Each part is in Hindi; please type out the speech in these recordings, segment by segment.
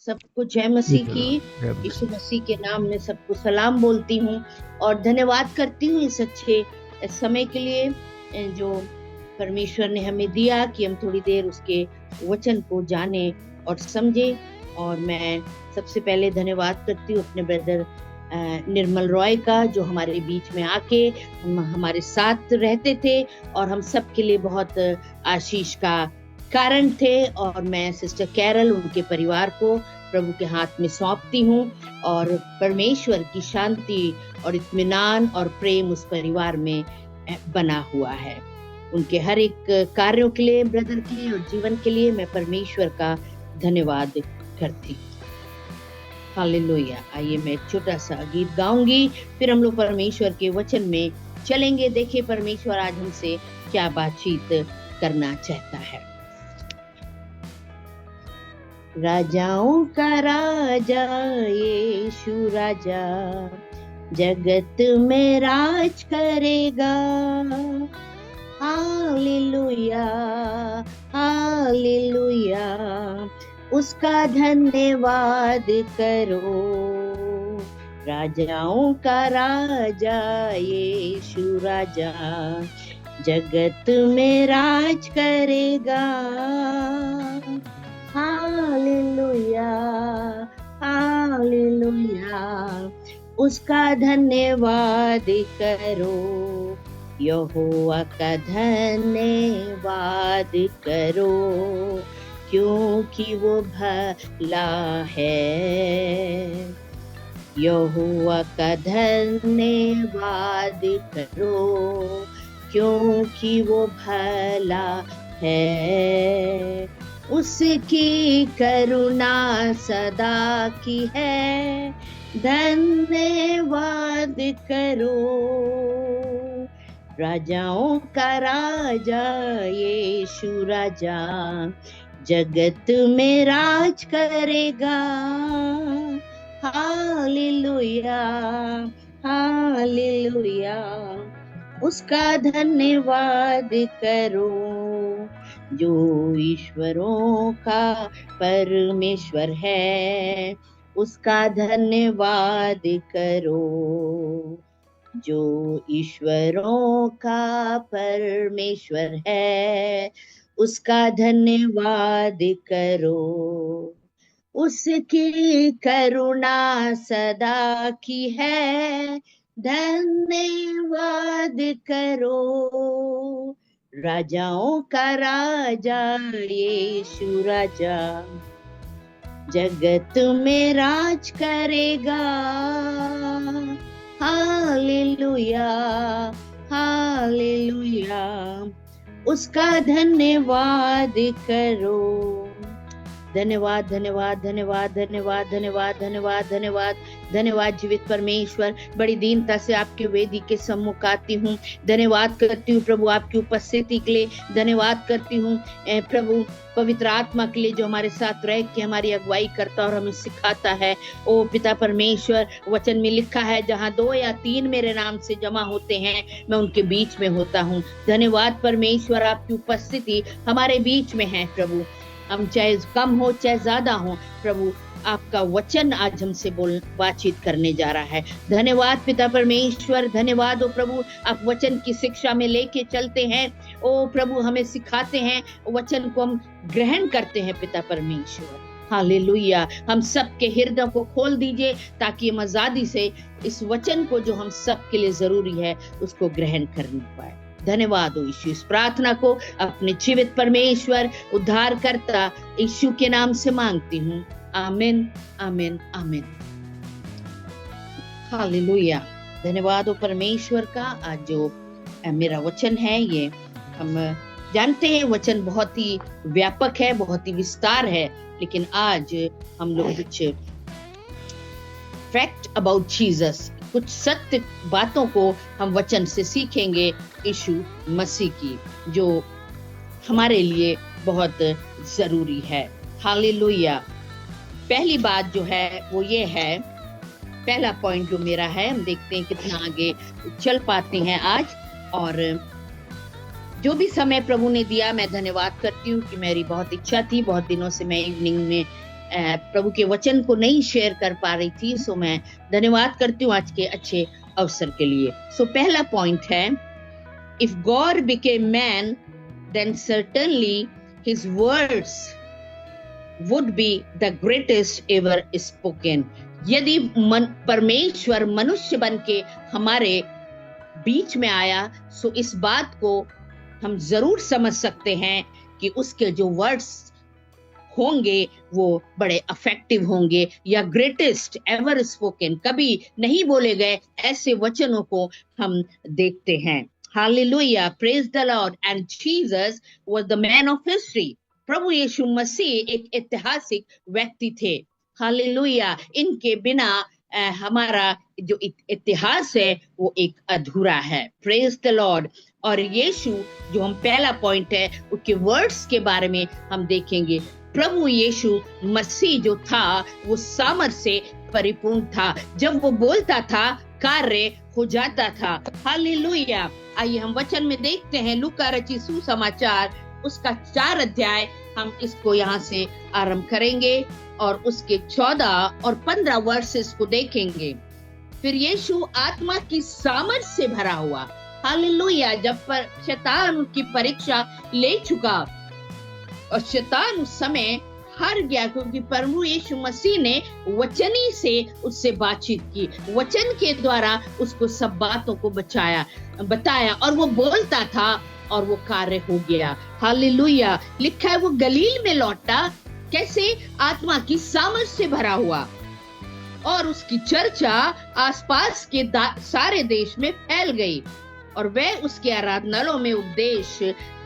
सबको जय मसीह की। यीशु मसीह के नाम में सबको सलाम बोलती हूँ और धन्यवाद करती हूँ इस अच्छे समय के लिए जो परमेश्वर ने हमें दिया कि हम थोड़ी देर उसके वचन को जाने और समझे। और मैं सबसे पहले धन्यवाद करती हूँ अपने ब्रदर निर्मल रॉय का, जो हमारे बीच में आके हमारे साथ रहते थे और हम सब के लिए बहुत आशीष का कारण थे। और मैं सिस्टर कैरल, उनके परिवार को प्रभु के हाथ में सौंपती हूँ और परमेश्वर की शांति और इत्मीनान और प्रेम उस परिवार में बना हुआ है। उनके हर एक कार्यों के लिए, ब्रदर के लिए और जीवन के लिए मैं परमेश्वर का धन्यवाद करती हूँ। हालेलुया। आइए मैं एक छोटा सा गीत गाऊंगी, फिर हम लोग परमेश्वर के वचन में चलेंगे। देखिए परमेश्वर आज हमसे क्या बातचीत करना चाहता है। राजाओं का राजा यीशु राजा जगत में राज करेगा। हालेलुया हालेलुया, उसका धन्यवाद करो। राजाओं का राजा यीशु राजा जगत में राज करेगा। हालेलुया हालेलुया, उसका धन्यवाद करो। यहोवा का धन्यवाद करो, क्योंकि वो भला है। यहोवा का धन्यवाद करो, क्योंकि वो भला है। उसकी करुणा सदा की है, धन्यवाद करो। राजाओं का राजा यीशु राजा जगत में राज करेगा। हालेलुया हालेलुया, उसका धन्यवाद करो। जो ईश्वरों का परमेश्वर है, उसका धन्यवाद करो। जो ईश्वरों का परमेश्वर है, उसका धन्यवाद करो। उसकी करुणा सदा की है, धन्यवाद करो। राजाओं का राजा यीशु राजा जगत में राज करेगा। हालेलुया हालेलुया, उसका धन्यवाद करो। धन्यवाद धन्यवाद धन्यवाद धन्यवाद धन्यवाद धन्यवाद धन्यवाद धन्यवाद जीवित परमेश्वर, बड़ी दीनता से आपके वेदी के सम्मुख आती हूँ। धन्यवाद करती हूँ प्रभु आपकी उपस्थिति के लिए। धन्यवाद करती हूँ प्रभु पवित्र आत्मा के लिए, जो हमारे साथ रह के हमारी अगुवाई करता और हमें सिखाता है। ओ पिता परमेश्वर, वचन में लिखा है, जहाँ 2 या 3 मेरे नाम से जमा होते हैं, मैं उनके बीच में होता हूँ। धन्यवाद परमेश्वर, आपकी उपस्थिति हमारे बीच में है प्रभु। हम चाहे कम हो चाहे ज्यादा हो प्रभु, आपका वचन आज हमसे बातचीत करने जा रहा है। धन्यवाद पिता परमेश्वर, धन्यवाद ओ प्रभु, आप वचन की शिक्षा में लेके चलते हैं। ओ प्रभु हमें सिखाते हैं, वचन को हम ग्रहण करते हैं पिता परमेश्वर। हालेलुया। हम सबके हृदय को खोल दीजिए ताकि हम आजादी से इस वचन को, जो हम सबके लिए जरूरी है, उसको ग्रहण कर पाए। धन्यवाद हो यीशु। इस प्रार्थना को अपने जीवित परमेश्वर उद्धारकर्ता यीशु के नाम से मांगती हूँ। आमीन आमीन आमीन। हालेलुया। धन्यवाद हो परमेश्वर का। आज जो मेरा वचन है, ये हम जानते हैं वचन बहुत ही व्यापक है, बहुत ही विस्तार है, लेकिन आज हम लोग कुछ फैक्ट अबाउट जीसस, कुछ सत्य बातों को हम वचन से सीखेंगे यीशु मसीह की, जो हमारे लिए बहुत जरूरी है। हालेलुया। पहली बात जो है वो ये है, पहला पॉइंट जो मेरा है, हम देखते हैं कितना आगे चल पाते हैं आज। और जो भी समय प्रभु ने दिया, मैं धन्यवाद करती हूँ कि मेरी बहुत इच्छा थी, बहुत दिनों से मैं इवनिंग में प्रभु के वचन को नहीं शेयर कर पा रही थी। सो मैं धन्यवाद करती हूँ आज के अच्छे अवसर के लिए। सो पहला पॉइंट है, if God became man then certainly his words would be the greatest ever spoken. यदि परमेश्वर मनुष्य बन के हमारे बीच में आया, सो इस बात को हम जरूर समझ सकते हैं कि उसके जो वर्ड्स होंगे वो बड़े इफेक्टिव होंगे, या ग्रेटेस्ट एवर स्पोकन, कभी नहीं बोले गए ऐसे वचनों को हम देखते हैं। Hallelujah, praise the Lord. And Jesus was the man of history. प्रभु यीशु मसीह एक ऐतिहासिक व्यक्ति थे। हालेलुया, इनके बिना हमारा जो इतिहास है वो एक अधूरा है। Praise the Lord. और यीशु जो हम पहला पॉइंट है उसके वर्ड्स के बारे में हम देखेंगे। प्रभु यीशु मसीह जो था वो सामर्थ से परिपूर्ण था। जब वो बोलता था कार्य हो जाता था। हालेलुया। आइए हम वचन में देखते हैं लूका रचित सुसमाचार उसका 4 अध्याय, हम इसको यहाँ से आरंभ करेंगे और उसके 14 और 15 वर्सेस को देखेंगे। फिर यीशु आत्मा की सामर्थ से भरा हुआ, हालेलुया, जब शैतान उसकी परीक्षा ले चुका और शैतान उस समय हार गया, क्योंकि प्रभु यीशु मसीह ने वचनी से उससे बातचीत की, वचन के द्वारा उसको सब बातों को बताया और वो बोलता था और वो कार्य हो गया। हालेलुया। लिखा है वो गलील में लौटा, कैसे? आत्मा की सामर्थ से भरा हुआ, और उसकी चर्चा आसपास के सारे देश में फैल गई और वह उसके आराधनालयों में उपदेश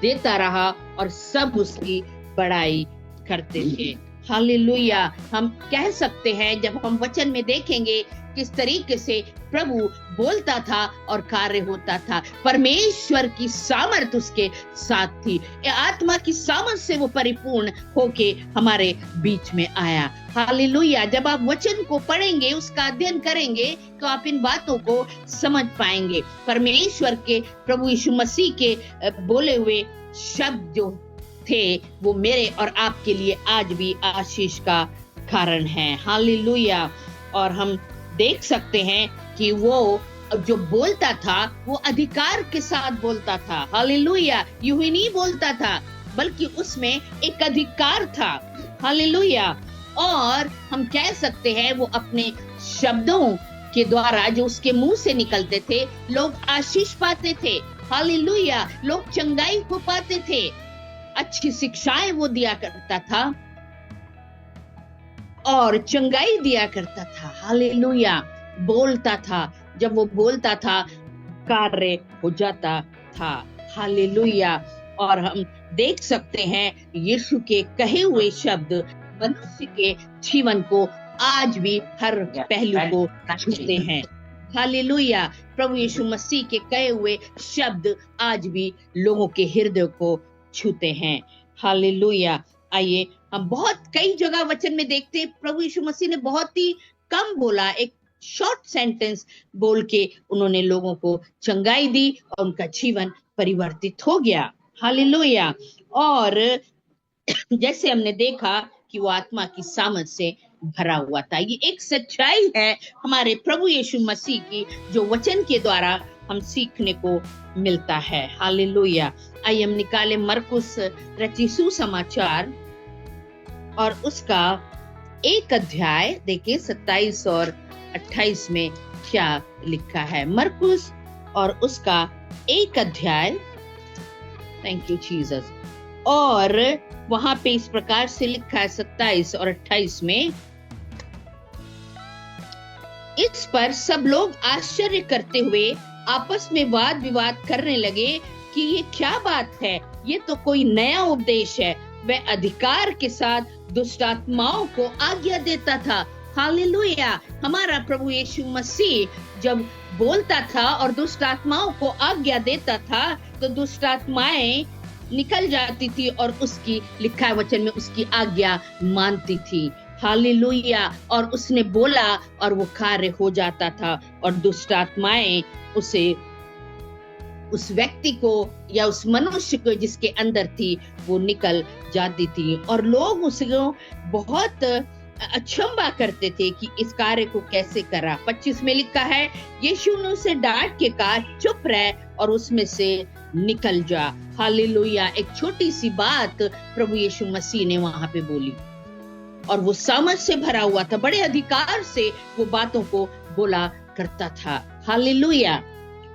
देता रहा और सब उसकी बड़ाई करते थे। हालेलुया। हम कह सकते हैं जब हम वचन में देखेंगे किस तरीके से प्रभु बोलता था और कार्य होता था। परमेश्वर की सामर्थ उसके साथ थी, आत्मा की सामर्थ से वो परिपूर्ण होके हमारे बीच में आया। हालेलुया। जब आप वचन को पढ़ेंगे, उसका अध्ययन करेंगे, तो आप इन बातों को समझ पाएंगे। परमेश्वर के प्रभु यीशु मसीह के बोले हुए शब्द जो थे वो मेरे और आपके लिए आज भी आशीष का कारण है। हालेलुया। और हम देख सकते हैं कि वो जो बोलता था वो अधिकार के साथ बोलता था। हालेलुया। यूं ही नहीं बोलता था, बल्कि उसमें एक अधिकार था। हालेलुया। और हम कह सकते हैं वो अपने शब्दों के द्वारा जो उसके मुंह से निकलते थे, लोग आशीष पाते थे। हालेलुया। लोग चंगाई को पाते थे, अच्छी शिक्षाएं वो दिया करता था और चंगाई दिया करता था। हालेलुया। बोलता था, जब वो बोलता था कार्य हो जाता था। हालेलुया। और हम देख सकते हैं यीशु के कहे हुए शब्द मनुष्य के जीवन को आज भी हर पहलू को छूते हैं। हालेलुया। प्रभु यीशु मसीह के कहे हुए शब्द आज भी लोगों के हृदय को छूते हैं। हालेलुया। आइए हम बहुत कई जगह वचन में देखते हैं प्रभु यीशु मसीह ने बहुत ही कम बोला, एक शॉर्ट सेंटेंस बोल के उन्होंने लोगों को चंगाई दी और उनका जीवन परिवर्तित हो गया। हालेलुया। और जैसे हमने देखा कि वो आत्मा की सामर्थ से भरा हुआ था। ये एक सच्चाई है हमारे प्रभु यीशु मसीह की, जो वचन के द्वारा हम सीखने को मिलता है। हालेलुया। आइए हम निकाले मरकुस रचित सुसमाचार और उसका 1 अध्याय, देखिए 27 और 28 में क्या लिखा है। मरकुस और उसका 1 अध्याय, थैंक यू जीसस। और वहां पे इस प्रकार से लिखा है 27 और 28 में, इस पर सब लोग आश्चर्य करते हुए आपस में वाद विवाद करने लगे कि ये क्या बात है, ये तो कोई नया उपदेश है। वह अधिकार के साथ दुष्ट आत्माओं को आज्ञा देता था। हालेलुया। हमारा प्रभु यीशु मसीह जब बोलता था और दुष्ट आत्माओं को आज्ञा देता था, तो दुष्ट आत्माएं निकल जाती थी और उसकी, लिखा है वचन में, उसकी आज्ञा मानती थी। हालेलुया। और उसने बोला और वो कार्य हो जाता था और दुष्ट आत्माएं उस व्यक्ति को या उस मनुष्य को जिसके अंदर थी वो निकल जाती थी और लोग उसको बहुत अचंभा करते थे कि इस कार्य को कैसे करा। 25 में लिखा है, यीशु ने उसे डांट के कहा, चुप रह और उसमें से निकल जा। हालेलुया। एक छोटी सी बात प्रभु यीशु मसीह ने वहां पे बोली और वो समझ से भरा हुआ था, बड़े अधिकार से वो बातों को बोला करता था। हालेलुया।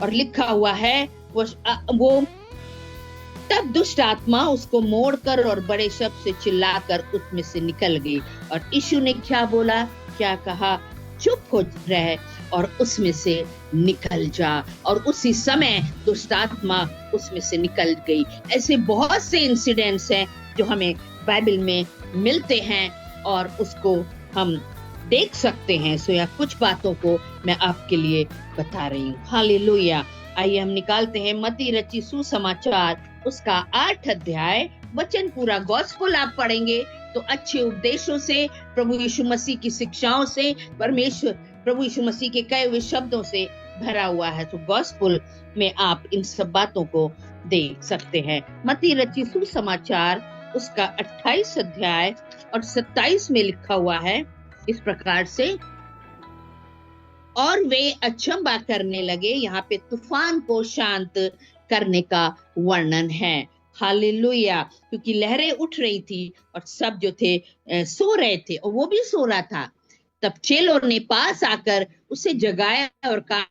और लिखा हुआ है वो तब दुष्ट आत्मा उसको मोड़कर और बड़े शब्द से चिल्लाकर उसमें से निकल गई। और यीशु ने क्या बोला, क्या कहा, चुप हो रह और उसमें से निकल जा। और उसी समय दुष्ट आत्मा उसमें से निकल गई। ऐसे बहुत से इंसिडेंट्स हैं जो हमें बाइबल में मिलते हैं और उसको हम देख सकते हैं। सो या कुछ बातों को मैं आपके लिए बता रही हूँ। हालेलुया। आइए हम निकालते हैं मत्ती रची सुसमाचार उसका 8 अध्याय। वचन पूरा गॉस्पेल आप पढ़ेंगे तो अच्छे उपदेशों से, प्रभु यीशु मसीह की शिक्षाओं से, परमेश्वर प्रभु यीशु मसीह के कहे हुए शब्दों से भरा हुआ है। तो गॉस्पेल में आप इन सब बातों को देख सकते हैं। मत्ती रची सुसमाचार उसका 28 अध्याय और 27 में लिखा हुआ है इस प्रकार से, और वे अचंभा करने लगे। यहाँ पे तूफान को शांत करने का वर्णन है। हालेलुया। क्योंकि लहरें उठ रही थी और सब जो थे सो रहे थे और वो भी सो रहा था। तब चेलों ने पास आकर उसे जगाया और कहा,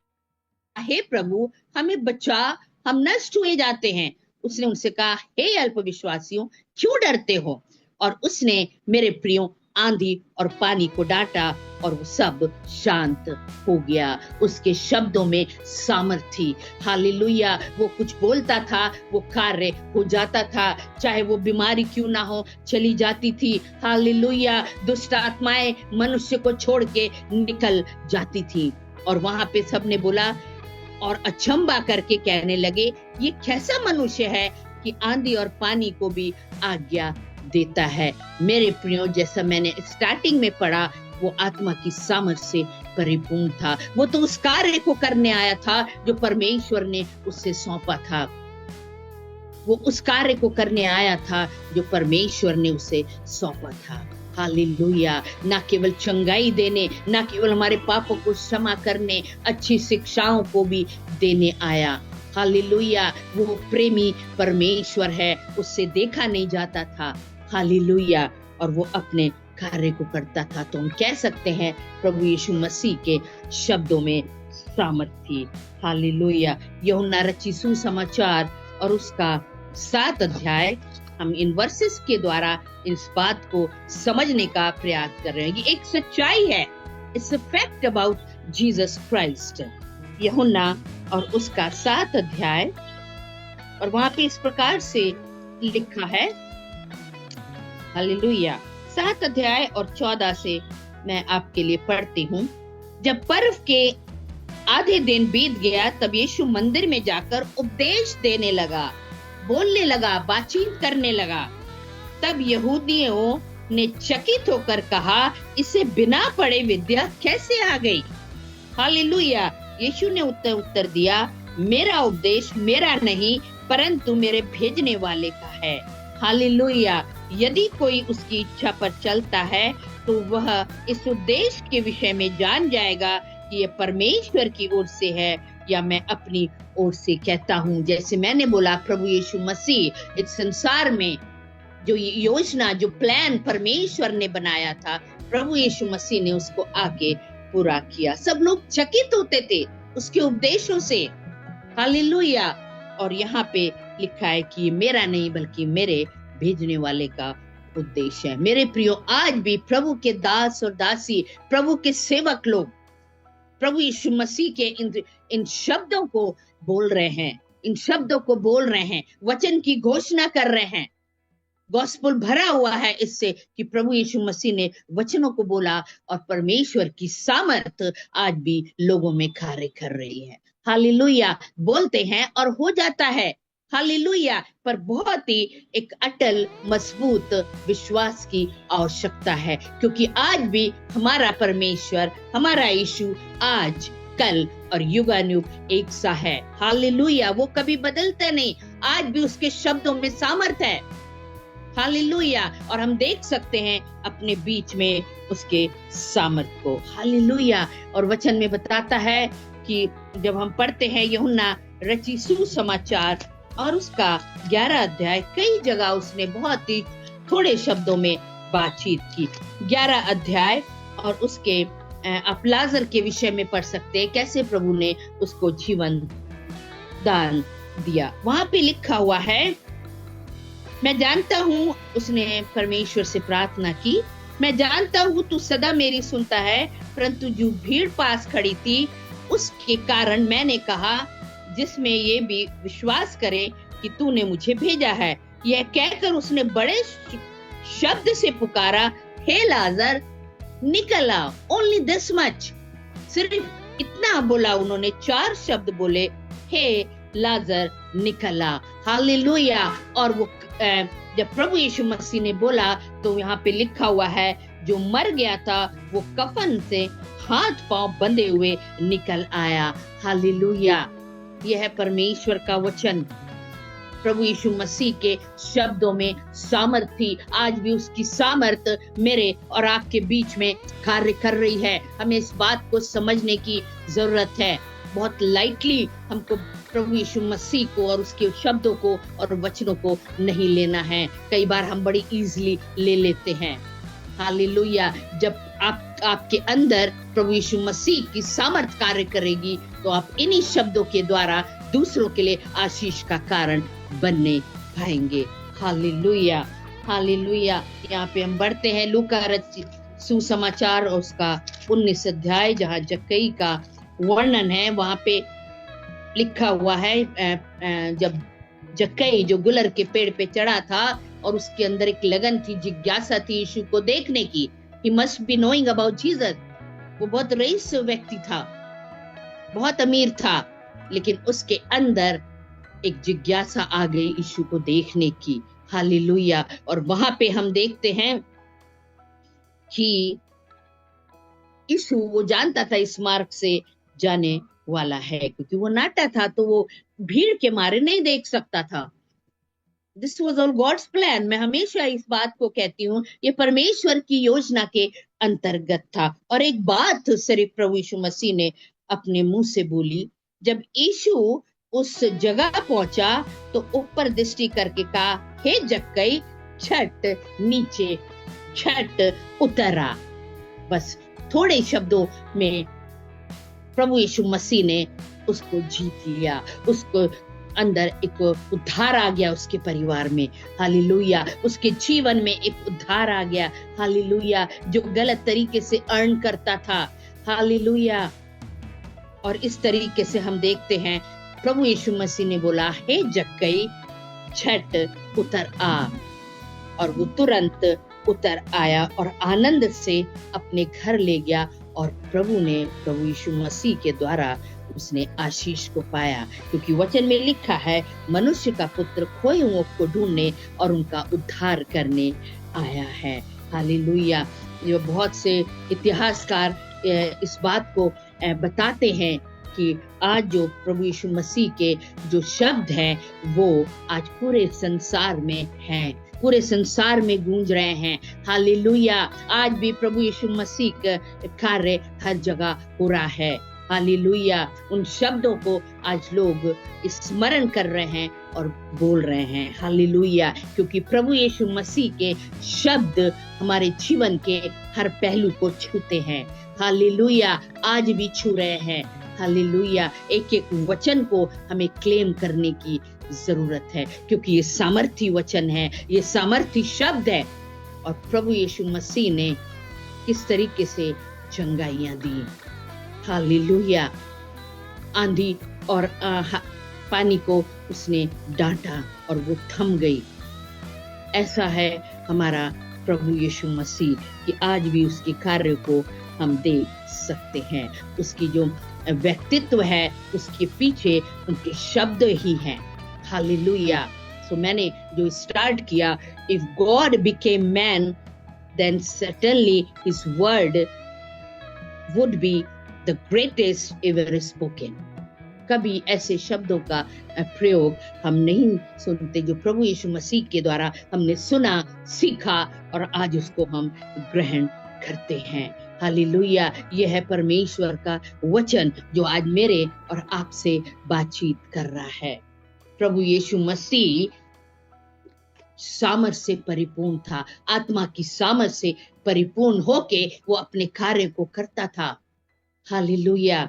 हे प्रभु हमें बचा, हम नष्ट हुए जाते हैं। उसने उनसे कहा, हे अल्पविश्वासियों, क्यों डरते हो? और उसने मेरे प्रियो आंधी और पानी को डांटा और वो सब शांत हो गया। उसके शब्दों में सामर्थ थी। हालेलुया। वो कुछ बोलता था, वो कार्य हो जाता था। चाहे वो बीमारी क्यों ना हो, चली जाती थी। हालेलुया। दुष्ट आत्माएं मनुष्य को छोड़ के निकल जाती थी। और वहां पे सबने बोला और अचंभा करके कहने लगे, ये कैसा मनुष्य है कि आंधी और पानी को भी आज्ञा देता है। मेरे प्रियो, जैसा मैंने स्टार्टिंग में पढ़ा, वो आत्मा की सामर्थ से परिपूर्ण था। वो तो उस कार्य को करने आया था जो परमेश्वर ने उससे सौंपा था। वो उस कार्य को करने आया था जो परमेश्वर ने उसे सौंपा था। हालेलुया। ना केवल चंगाई देने, ना केवल हमारे पापों को क्षमा करने, अच्छी शिक्षाओं को भी देने आया। हालेलुया। वो प्रेमी परमेश्वर है, उससे देखा नहीं जाता था। हालेलुया। और वो अपने कार्य को करता था। तो हम कह सकते हैं प्रभु यीशु मसीह के शब्दों में सामर्थ थी। हालेलुया। यूहन्ना रची सुसमाचार और उसका 7 अध्याय, हम इन वर्सेस के द्वारा इस बात को समझने का प्रयास कर रहे हैं। ये एक सच्चाई है, it's a fact about Jesus Christ. यूहन्ना और उसका 7 अध्याय और वहां पे इस प्रकार से लिखा है। हालेलुया। 7 अध्याय और 14 से मैं आपके लिए पढ़ती हूँ। जब पर्व के आधे दिन बीत गया तब यीशु मंदिर में जाकर उपदेश देने लगा, बोलने लगा, बातचीत करने लगा। तब यहूदियों ने चकित होकर कहा, इसे बिना पढ़े विद्या कैसे आ गई? हालेलुया। यीशु ने उत्तर दिया, मेरा उपदेश मेरा नहीं परंतु मेरे भेजने वाले का है। हालेलुया। यदि कोई उसकी इच्छा पर चलता है तो वह इस उद्देश्य के विषय में जान जाएगा कि यह परमेश्वर की ओर से है या मैं अपनी ओर से कहता हूँ। जैसे मैंने बोला, प्रभु यीशु मसीह इस संसार में जो योजना, जो प्लान परमेश्वर ने बनाया था, प्रभु यीशु मसीह ने उसको आगे पूरा किया। सब लोग चकित होते थे उसके उपदेशों से। हालेलुया। और यहाँ पे लिखा है कि ये मेरा नहीं बल्कि मेरे भेजने वाले का उद्देश्य है। मेरे प्रियो, आज भी प्रभु के दास और दासी, प्रभु के सेवक लोग प्रभु यीशु मसीह के इन शब्दों को बोल रहे हैं, इन शब्दों को बोल रहे हैं, वचन की घोषणा कर रहे हैं। गॉस्पेल भरा हुआ है इससे कि प्रभु यीशु मसीह ने वचनों को बोला और परमेश्वर की सामर्थ आज भी लोगों में कार्य कर रही है। हालेलुया। बोलते हैं और हो जाता है। हालेलुया। पर बहुत ही एक अटल मजबूत विश्वास की आवश्यकता है, क्योंकि आज भी हमारा परमेश्वर, हमारा यीशु आज, कल और युगानुयुग एक सा है। हालेलुया। वो कभी बदलता नहीं। आज भी उसके शब्दों में सामर्थ है। हालेलुया। और हम देख सकते हैं अपने बीच में उसके सामर्थ को। हालेलुया। और वचन में बताता है कि जब हम पढ़ते हैं यूहन्ना रची सुसमाचार और उसका 11 अध्याय, कई जगह उसने बहुत ही थोड़े शब्दों में बातचीत की। 11 अध्याय और उसके आप लाजर के विषय में पढ़ सकते हैं, कैसे प्रभु ने उसको जीवन दान दिया। वहां पे लिखा हुआ है, मैं जानता हूं, उसने परमेश्वर से प्रार्थना की, मैं जानता हूं तू सदा मेरी सुनता है, परंतु जो भीड़ पास खड़ी थी उसके कारण मैंने कहा, जिसमें ये भी विश्वास करे कि तूने मुझे भेजा है। यह कहकर उसने बड़े शब्द से पुकारा, हे लाजर निकल आ। ओनली दिस मच, सिर्फ इतना बोला उन्होंने, 4 शब्द बोले, हे लाजर निकल आ। हालेलुया। और वो जब प्रभु यीशु मसीह ने बोला तो यहाँ पे लिखा हुआ है, जो मर गया था वो कफन से हाथ पांव बंधे हुए निकल आया। हालेलुया। यह है परमेश्वर का वचन। प्रभु यीशु मसीह के शब्दों में सामर्थ थी, आज भी उसकी सामर्थ मेरे और आपके बीच में कार्य कर रही है। हमें इस बात को समझने की जरूरत है। बहुत लाइटली हमको प्रभु यीशु मसीह को और उसके शब्दों को और वचनों को नहीं लेना है। कई बार हम बड़ी इजीली ले लेते हैं। हालेलुया। जब आपके अंदर प्रभु यीशु मसीह की सामर्थ कार्य करेगी तो आप इन्हीं शब्दों के द्वारा दूसरों के लिए आशीष का कारण बनने पाएंगे। हालेलुया। हालेलुया। यहाँ पे हम बढ़ते हैं लूका रचित सुसमाचार और उसका 19 अध्याय, जहाँ जक्कई का वर्णन है। वहां पे लिखा हुआ है, जब जक्कई जो गुलर के पेड़ पे चढ़ा था और उसके अंदर एक लगन थी, जिज्ञासा थी यीशु को देखने की। He must be knowing about Jesus. वो बहुत रईस व्यक्ति था, बहुत अमीर था, लेकिन उसके अंदर एक जिज्ञासा आ गई यीशु को देखने की। हालेलुया। और वहां पे हम देखते हैं कि यीशु वो जानता था इस मार्ग से जाने वाला है, क्योंकि वो नाटा था तो वो भीड़ के मारे नहीं देख सकता था। This was all God's plan. मैं हमेशा इस बात को कहती हूँ, ये परमेश्वर की योजना के अंतर्गत था। और एक बात सिर्फ प्रभु यीशु मसीह ने अपने मुंह से बोली। जब यीशु उस जगह पहुंचा तो ऊपर दृष्टि करके कहा, हे जक्कई झट नीचे झट उतरा। बस थोड़े शब्दों में प्रभु यीशु मसीह ने उसको जीत लिया। उसको अंदर एक उद्धार आ गया, उसके परिवार में। हालेलुया। उसके जीवन में एक उद्धार आ गया। हालेलुया। जो गलत तरीके से अर्न करता था। हालेलुया। और इस तरीके से हम देखते हैं प्रभु यीशु मसीह ने बोला, हे जक्कई झट उतर आ। और वो तुरंत उतर आया और आनंद से अपने घर ले गया। और प्रभु यीशु मसीह के द्वारा उसने आशीष को पाया, क्योंकि वचन में लिखा है, मनुष्य का पुत्र खोए हुओं को ढूंढने और उनका उद्धार करने आया है। हालेलुया। ये बहुत से इतिहासकार इस बात को बताते हैं कि आज जो प्रभु यीशु मसीह के जो शब्द हैं वो आज पूरे संसार में हैं, पूरे संसार में गूंज रहे हैं। हालेलुया। आज भी प्रभु यीशु मसीह का कार्य हर जगह हो रहा है। हालेलुया। उन शब्दों को आज लोग स्मरण कर रहे हैं और बोल रहे हैं। हालेलुया। क्योंकि प्रभु यीशु मसीह के शब्द हमारे जीवन के हर पहलू को छूते हैं। हालेलुया। आज भी छू रहे हैं। हालेलुया। एक एक वचन को हमें क्लेम करने की जरूरत है, क्योंकि ये सामर्थी वचन है, ये सामर्थी शब्द है। और प्रभु यीशु मसीह ने किस तरीके से चंगाइयां दी। हालेलुया। आंधी और पानी को उसने डांटा और वो थम गई। ऐसा है हमारा प्रभु यीशु मसीह कि आज भी उसके कार्य को हम देख सकते हैं। उसकी जो व्यक्तित्व है उसके पीछे उनके शब्द ही हैं। हालेलुया। सो मैंने जो स्टार्ट किया, if God became man then certainly his word would be the greatest ever spoken. कभी ऐसे शब्दों का प्रयोग हम नहीं सुनते जो प्रभु यीशु मसीह के द्वारा हमने सुना, सीखा और आज उसको हम ग्रहण करते हैं। हालेलुया। यह है परमेश्वर का वचन जो आज मेरे और आपसे बातचीत कर रहा है। प्रभु यीशु मसीह सामर्थ से परिपूर्ण था, आत्मा की सामर्थ से परिपूर्ण होके वो अपने कार्य को करता था। हालेलुया।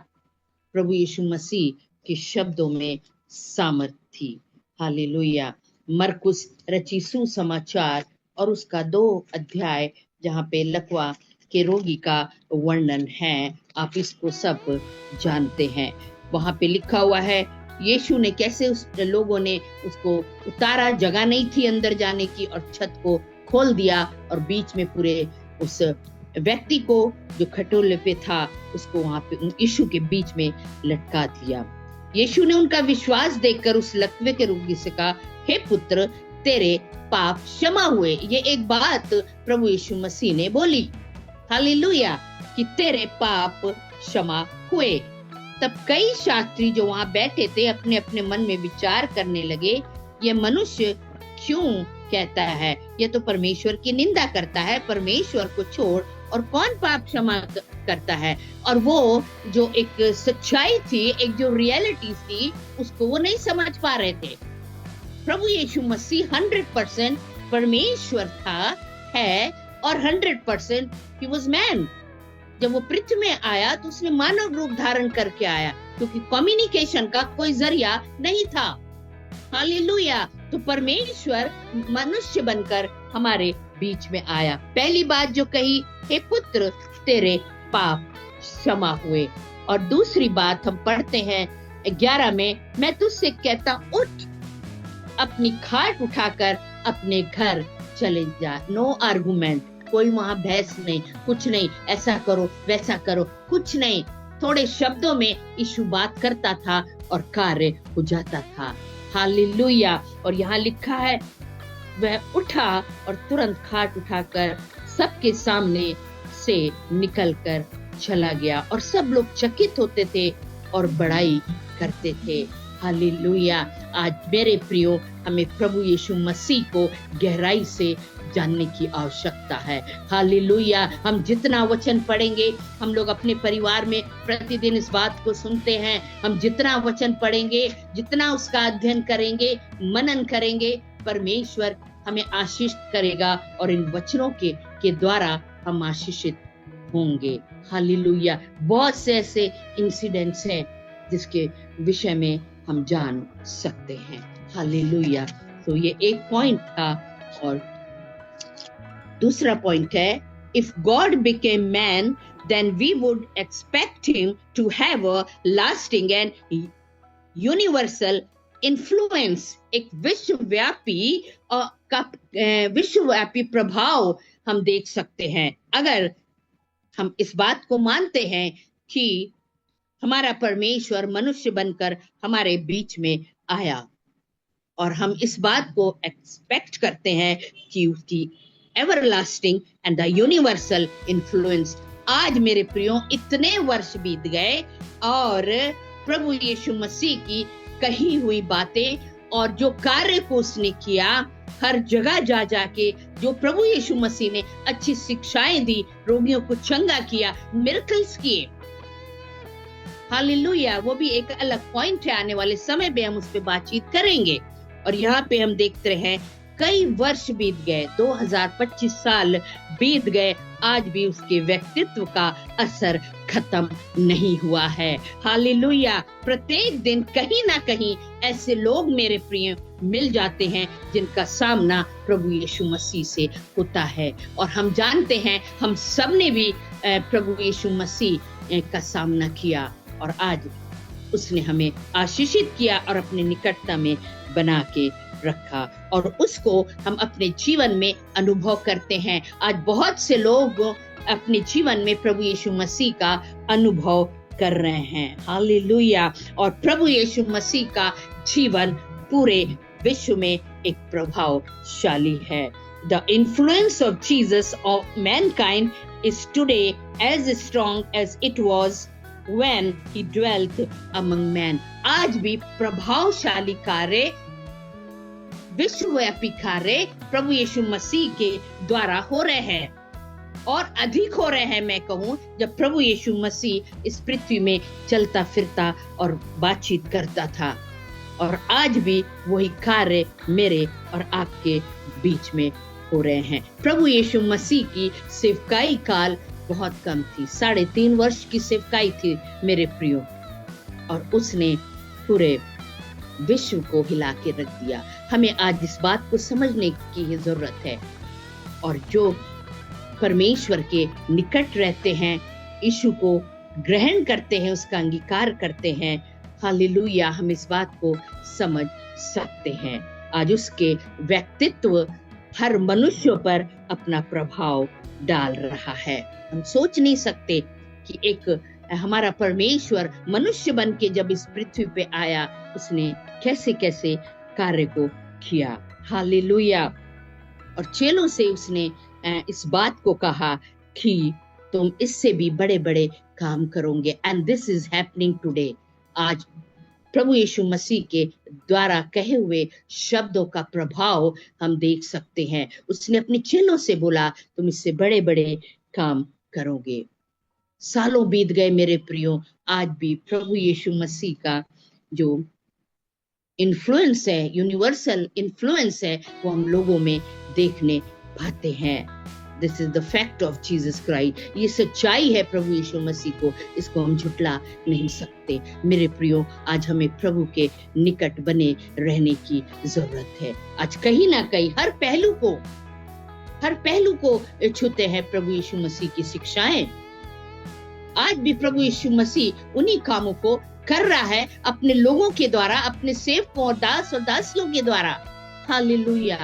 प्रभु यीशु मसीह के शब्दों में सामर्थ थी। हालेलुया। मरकुस रची सुसमाचार और उसका 2 अध्याय जहाँ पे लकवा के रोगी का वर्णन है, आप इसको सब जानते हैं। वहां पे लिखा हुआ है यीशु ने कैसे उस लोगों ने उसको उतारा, जगह नहीं थी अंदर जाने की, और छत को खोल दिया और बीच में पूरे उस व्यक्ति को जो खटोले पे था उसको वहां पे यीशु के बीच में लटका दिया। यीशु ने उनका विश्वास देखकर उस लकवे के रोगी से कहा, हे पुत्र, तेरे पाप क्षमा हुए। ये एक बात प्रभु यीशु मसीह ने बोली। हालेलुया, कि तेरे पाप क्षमा हुए। तब कई शास्त्री जो वहां बैठे थे अपने अपने मन में विचार करने लगे, ये मनुष्य क्यों कहता है, ये तो परमेश्वर की निंदा करता है। परमेश्वर को छोड़ और कौन पाप क्षमा करता है। और वो जो एक सच्चाई थी, एक जो रियलिटी थी, उसको वो नहीं समझ पा रहे थे। प्रभु यीशु मसीह 100% परमेश्वर था, है, और 100% he was man। जब वो पृथ्वी में आया तो उसने मानव रूप धारण करके आया, क्योंकि कम्युनिकेशन का कोई जरिया नहीं था। हालेलुया। तो परमेश्वर मनुष्य बनकर हमारे बीच में आया। पहली बात जो कही, हे पुत्र, तेरे पाप क्षमा हुए। और दूसरी बात हम पढ़ते हैं 11 में, मैं तुझसे कहता उठ, अपनी खाट उठाकर अपने घर चले जा। नो आर्गुमेंट, कोई वहां बहस नहीं, कुछ नहीं, ऐसा करो वैसा करो, कुछ नहीं। थोड़े शब्दों में यीशु बात करता था और कार्य हो जाता था। हालेलुया। और यहाँ लिखा है वह उठा और तुरंत खाट उठाकर सबके सामने से निकलकर चला गया, और सब लोग चकित होते थे और बड़ाई करते थे। हालेलुया। आज मेरे प्रियो, हमें प्रभु यीशु मसीह को गहराई से जानने की आवश्यकता है। हालेलुया। हम जितना वचन पढ़ेंगे, हम लोग अपने परिवार में प्रतिदिन इस बात को सुनते हैं, हम जितना वचन पढ़ेंगे, जितना उसका अध्ययन करेंगे, मनन करेंगे, परमेश्वर हमें आशीष करेगा और इन वचनों के द्वारा हम आशीषित होंगे। हालेलुया। बहुत से ऐसे इंसिडेंट्स हैं जिसके विषय में हम जान सकते हैं। हालेलुया। तो ये एक पॉइंट था। और दूसरा पॉइंट है, if God became man then we would expect him to have a lasting and universal influence. एक विश्वव्यापी प्रभाव हम देख सकते हैं अगर हम इस बात को मानते हैं कि हमारा परमेश्वर मनुष्य बनकर हमारे बीच में आया, और हम इस बात को एक्सपेक्ट करते हैं कि उसकी everlasting and the universal influence. आज मेरे प्रियो, इतने वर्ष बीत गए और प्रभु यीशु मसीह की कही हुई बातें और जो कार्य को उसने किया, हर जगह जा जाके जो प्रभु यीशु मसीह ने अच्छी शिक्षाएं दी, रोगियों को चंगा किया, मिरेकल्स किए। हालेलुया। वो भी एक अलग पॉइंट है, आने वाले समय में हम उस पर बातचीत करेंगे। और यहाँ पे हम देखते हैं कई वर्ष बीत गए, 2025 साल बीत गए, आज भी उसके व्यक्तित्व का असर खत्म नहीं हुआ है। हालेलुया। प्रत्येक दिन कहीं ना कहीं ऐसे लोग मेरे प्रिय मिल जाते हैं जिनका सामना प्रभु यीशु मसीह से होता है, और हम जानते हैं हम सबने भी प्रभु यीशु मसीह का सामना किया, और आज उसने हमें आशीषित किया और अपने निकटता में बना के रखा, और उसको हम अपने जीवन में अनुभव करते हैं। आज बहुत से लोग अपने जीवन में प्रभु यीशु मसीह का अनुभव कर रहे हैं। हालेलुया। और प्रभु यीशु मसीह का जीवन पूरे विश्व में एक प्रभावशाली है। The influence of Jesus of mankind is today as strong as it was when he dwelt among men. आज भी प्रभावशाली कार्य, विश्वव्यापी कार्य प्रभु यीशु मसीह के द्वारा हो रहे हैं, और अधिक हो रहे हैं मैं कहूं, जब प्रभु यीशु मसीह इस पृथ्वी में चलता फिरता और बातचीत करता था। और आज भी वही कार्य मेरे और आपके बीच में हो रहे हैं। प्रभु यीशु मसीह की सेवकाई काल बहुत कम थी, 3.5 वर्ष की सेवकाई थी मेरे प्रियो, और उसने पूरे विश्व को हिला के रख दिया। हमें आज इस बात को समझने की जरूरत है, और जो परमेश्वर के निकट रहते हैं, यीशु को ग्रहण करते हैं, उसका अंगीकार करते हैं, हालेलुया, हम इस बात को समझ सकते हैं। आज उसके व्यक्तित्व हर मनुष्य पर अपना प्रभाव डाल रहा है। हम सोच नहीं सकते कि एक हमारा परमेश्वर मनुष्य बन के जब इस पृथ्वी पे आया, उसने कैसे कैसे कार्य को किया। हालेलुया। और चेलों से उसने इस बात को कहा कि तुम इससे भी बड़े बड़े काम करोगे, and this is happening today. आज प्रभु यीशु मसीह के द्वारा कहे हुए शब्दों का प्रभाव हम देख सकते हैं। उसने अपने चेलों से बोला, तुम इससे बड़े बड़े काम करोगे। सालों बीत गए मेरे प्रियो, आज भी प्रभु यीशु मसीह का जो इन्फ्लुएंस है, यूनिवर्सल इन्फ्लुएंस है, वो हम लोगों में देखने पाते हैं। This is the fact of Jesus Christ. ये सच्चाई है प्रभु यीशु मसीह को, इसको हम झुटला नहीं सकते। मेरे प्रियो, आज हमें प्रभु के निकट बने रहने की जरूरत है। आज कहीं ना कहीं हर पहलू को छूते हैं प्रभु यीशु मसीह की शिक्षाएं। आज भी प्रभु यीशु मसीह उन्हीं कामों को कर रहा है अपने लोगों के द्वारा, अपने सेवकों और दास और दासियों के द्वारा। हालेलुया।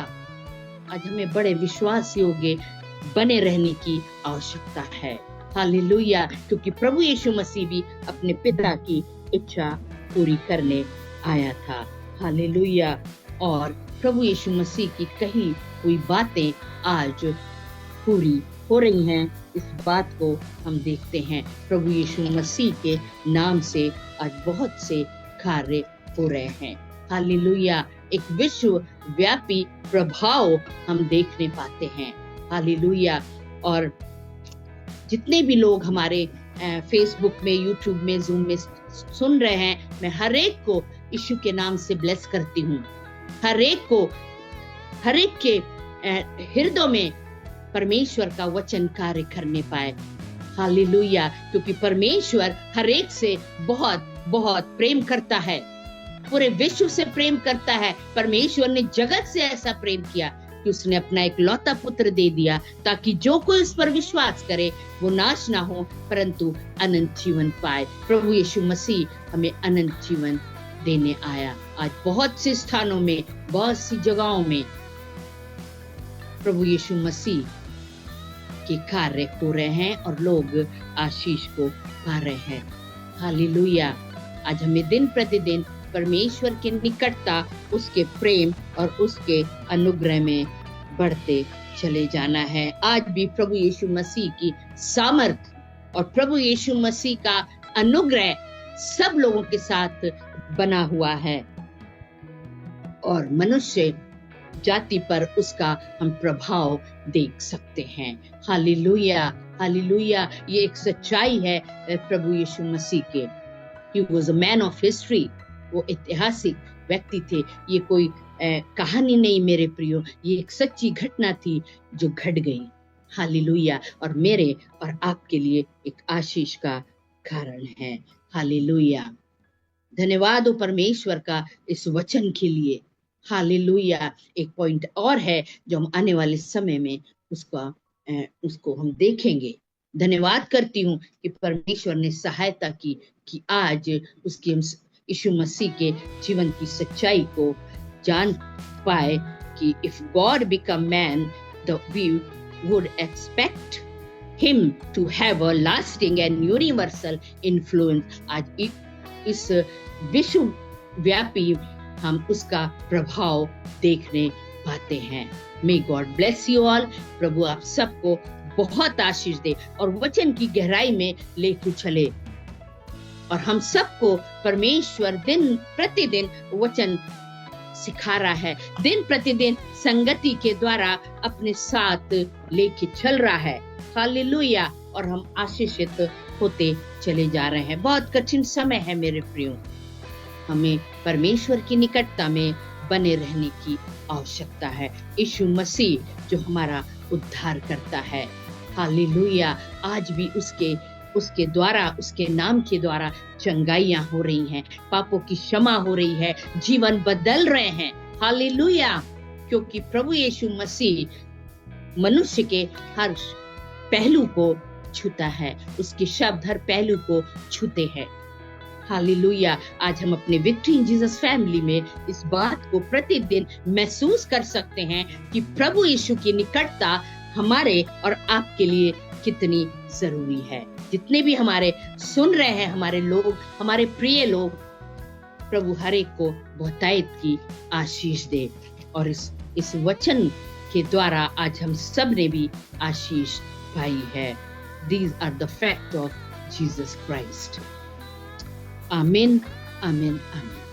आज हमें बड़े विश्वास योग्य बने रहने की आवश्यकता है। हालेलुया। क्योंकि प्रभु यीशु मसीह भी अपने पिता की इच्छा पूरी करने आया था। हालेलुया। और प्रभु यीशु मसीह की कही हुई बातें आज पूरी हो रही हैं। इस बात को हम देखते हैं। प्रभु यीशु मसीह के नाम से आज बहुत से कार्य हो रहे हैं। हालेलुया। एक विश्वव्यापी प्रभाव हम देखने पाते हैं। हालेलुया। और जितने भी लोग हमारे फेसबुक में, यूट्यूब में, जूम में सुन रहे हैं, मैं हर एक को यीशु के नाम से ब्लेस करती हूँ। हर एक के हृदय में परमेश्वर का वचन कार्य करने पाए। हालेलुया। क्योंकि परमेश्वर हर एक से बहुत बहुत प्रेम करता है, पूरे विश्व से प्रेम करता है। परमेश्वर ने जगत से ऐसा प्रेम किया कि उसने अपना एक लौता पुत्र दे दिया, ताकि जो कोई उस पर विश्वास करे वो नाश ना हो परंतु अनंत जीवन पाए। प्रभु यीशु मसीह हमें अनंत जीवन देने आया। आज बहुत से स्थानों में, बहुत सी जगहों में प्रभु यीशु मसीह के कार्य हो रहे हैं और लोग आशीष को पा रहे हैं। हालेलुया। आज हमें दिन प्रतिदिन परमेश्वर की निकटता, उसके प्रेम और उसके अनुग्रह में बढ़ते चले जाना है। आज भी प्रभु यीशु मसीह की सामर्थ और प्रभु यीशु मसीह का अनुग्रह सब लोगों के साथ बना हुआ है, और मनुष्य जाति पर उसका हम प्रभाव देख सकते हैं। हालेलुया। हालेलुया। ये एक सच्चाई है प्रभु यीशु मसीह के। He was a man of history। वो ऐतिहासिक व्यक्ति थे। ये कोई कहानी नहीं मेरे प्रियो, ये एक सच्ची घटना थी जो घट गई। हालेलुया। और मेरे और आपके लिए एक आशीष का कारण है। हालेलुया। धन्यवाद हो परमेश्वर का इस वचन के लिए। हालेलुया। एक पॉइंट और है जो हम आने वाले समय में उसको हम देखेंगे। धन्यवाद करती हूँ कि परमेश्वर ने सहायता की कि आज उसके यीशु मसीह के जीवन की सच्चाई को जान पाए कि if God become man, we would expect him to have a lasting and universal influence। आज इस विश्वव्यापी हम उसका प्रभाव देखने पाते हैं। May God bless you all। प्रभु आप सबको बहुत आशीष दे और वचन की गहराई में लेके चले। और हम सबको परमेश्वर दिन प्रतिदिन वचन सिखा रहा है, दिन प्रतिदिन संगति के द्वारा अपने साथ लेके चल रहा है। हालेलुया। और हम आशीषित होते चले जा रहे हैं। बहुत कठिन समय है मेरे प्रियो, हमें परमेश्वर की निकटता में बने रहने की आवश्यकता है। यीशु मसीह जो हमारा उद्धार करता है, हालेलुया, आज भी उसके द्वारा, उसके नाम के द्वारा चंगाइयां हो रही हैं, पापों की क्षमा हो रही है, जीवन बदल रहे हैं। हालेलुया। क्योंकि प्रभु यीशु मसीह मनुष्य के हर पहलू को छूता है, उसके शब्द हर पहलू को छूते हैं। हालेलुया। आज हम अपने विक्ट्री इन जीसस फैमिली में इस बात को प्रतिदिन महसूस कर सकते हैं कि प्रभु यीशु की निकटता हमारे और आपके लिए कितनी जरूरी है। जितने भी हमारे सुन रहे हैं, हमारे लोग, हमारे प्रिय लोग, प्रभु हर एक को बहुतायत की आशीष दे। और इस वचन के द्वारा आज हम सब ने भी आशीष पाई है। These are the facts of Jesus Christ. Amen, amen, amen.